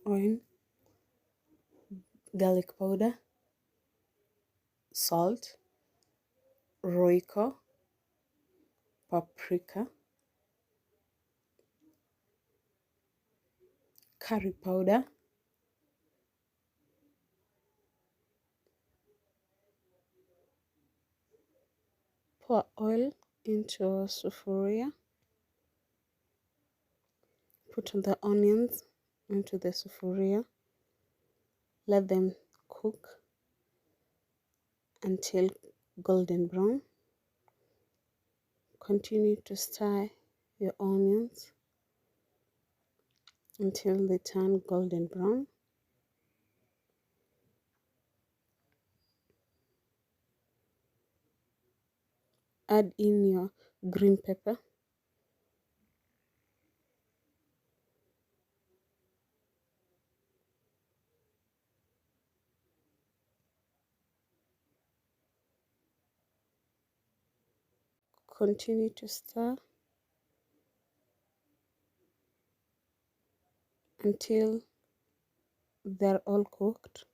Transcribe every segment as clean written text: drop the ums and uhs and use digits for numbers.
oil, garlic powder, salt, roiko, paprika, curry powder, pour oil into a sufuria, put the onions into the sufuria, let them cook until golden brown. Continue to stir your onions until they turn golden brown. Add in your green pepper. Continue to stir until they're all cooked,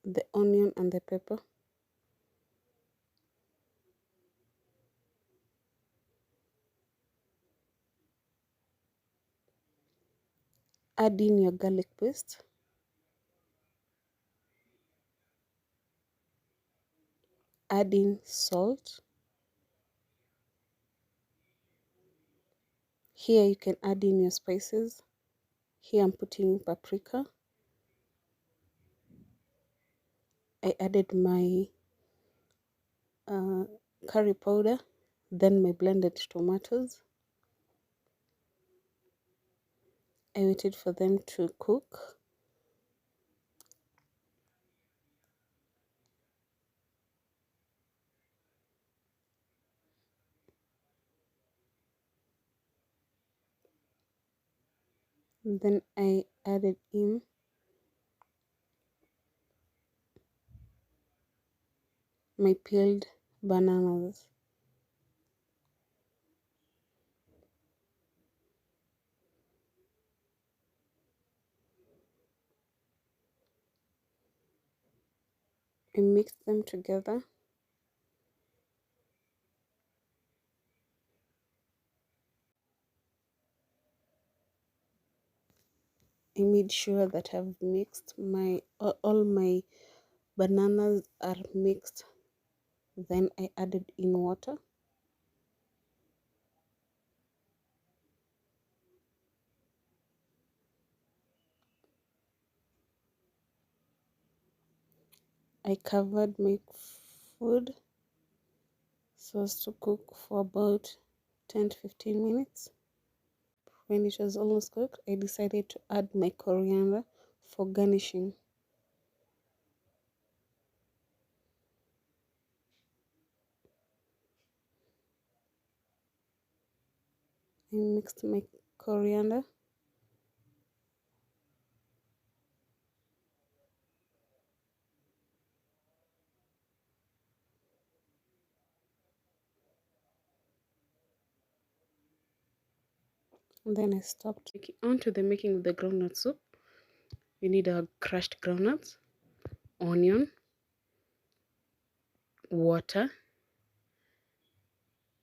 the onion and the pepper. Add in your garlic paste. Add in salt. Here you can add in your spices. Here I'm putting paprika. I added my curry powder, then my blended tomatoes. I waited for them to cook. Then I added in my peeled bananas. I mixed them together. I made sure that I've mixed my all my bananas are mixed. Then I added in water. I covered my food so as to cook for about 10 to 15 minutes. When it was almost cooked, I decided to add my coriander for garnishing. I mixed my coriander. And then I stopped. On to the making of the groundnut soup. You need a crushed groundnuts, onion, water,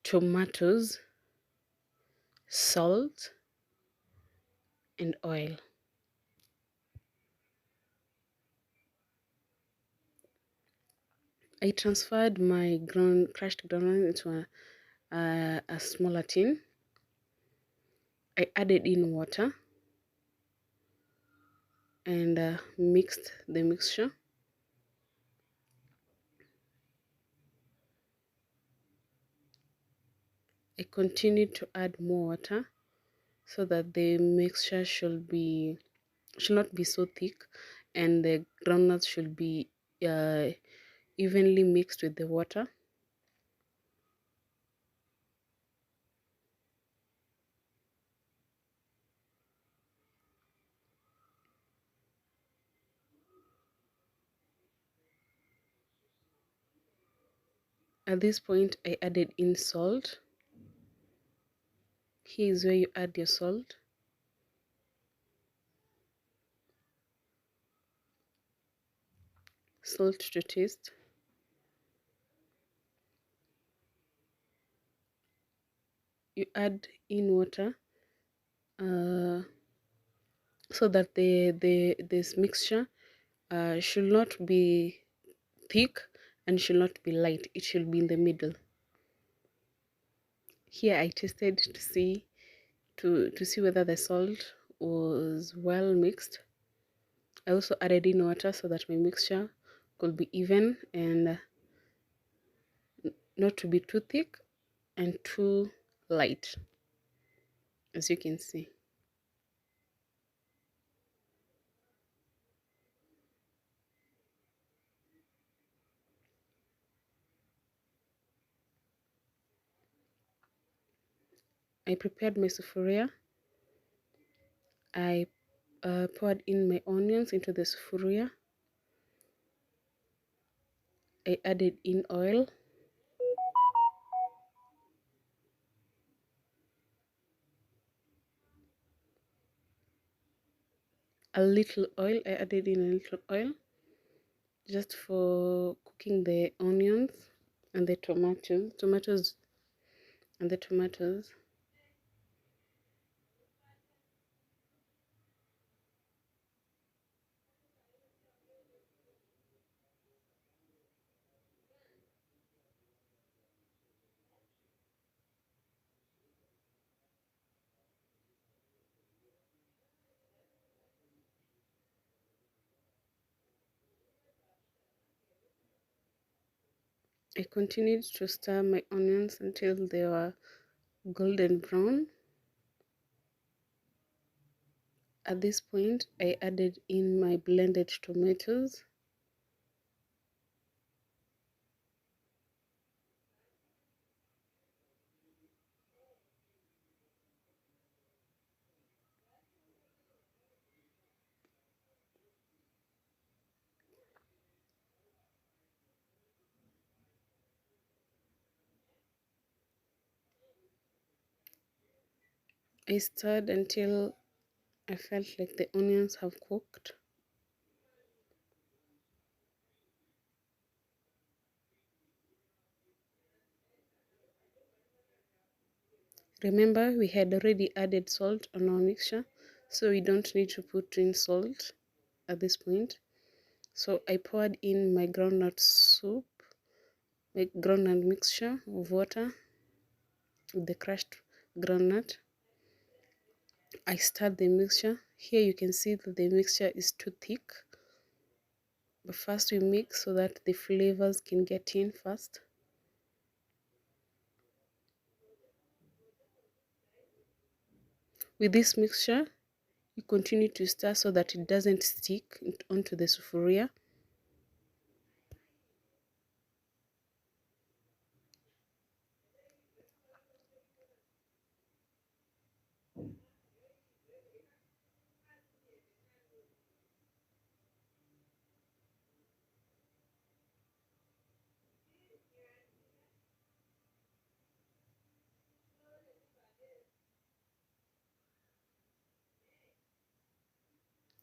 tomatoes, salt, and oil. I transferred my crushed groundnut into a smaller tin. I added in water and mixed the mixture. I continued to add more water so that the mixture should not be so thick, and the groundnuts should be evenly mixed with the water. At this point, I added in salt. Here is where you add your salt. salt to taste. You add in water so that this mixture should not be thick and should not be light. It should be in the middle. Here I tested to see whether the salt was well mixed. I also added in water so that my mixture could be even and not to be too thick and too light, as you can see. I prepared my sufuria. I poured in my onions into the sufuria. I added in oil. A little oil. I added in a little oil just for cooking the onions and the tomatoes and the tomatoes. I continued to stir my onions until they were golden brown. At this point, I added in my blended tomatoes. I stirred until I felt like the onions have cooked. Remember, we had already added salt on our mixture, so we don't need to put in salt at this point. So I poured in my groundnut soup, my groundnut mixture of water with the crushed groundnut. I stirred the mixture. Here you can see that the mixture is too thick. But first we mix so that the flavors can get in first. With this mixture, you continue to stir so that it doesn't stick onto the sufuria.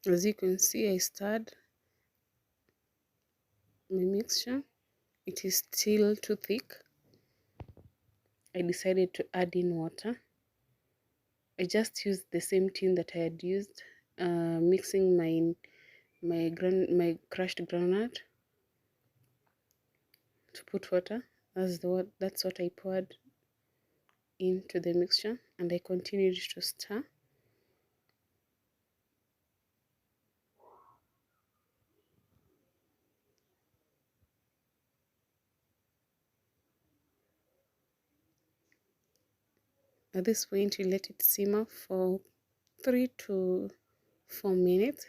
As you can see, I stirred my mixture. It is still too thick. I decided to add in water. I just used the same tin that I had used mixing my crushed groundnut to put water. That's what I poured into the mixture, and I continued to stir. At this point, you let it simmer for 3 to 4 minutes.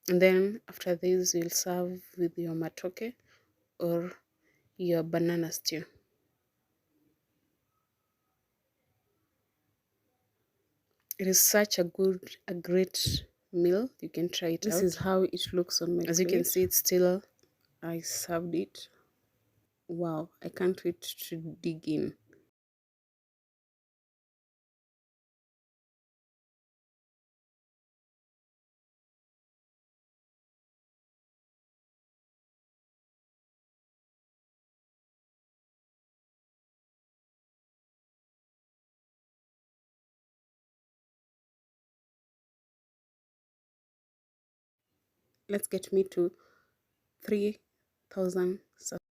And then after this, you'll serve with your matoke or your banana stew. It is such a great meal. You can try it out. This is how it looks on my plate. As you can see, it's still, I served it. Wow, I can't wait to dig in. let's get me to 3,000 subscribers.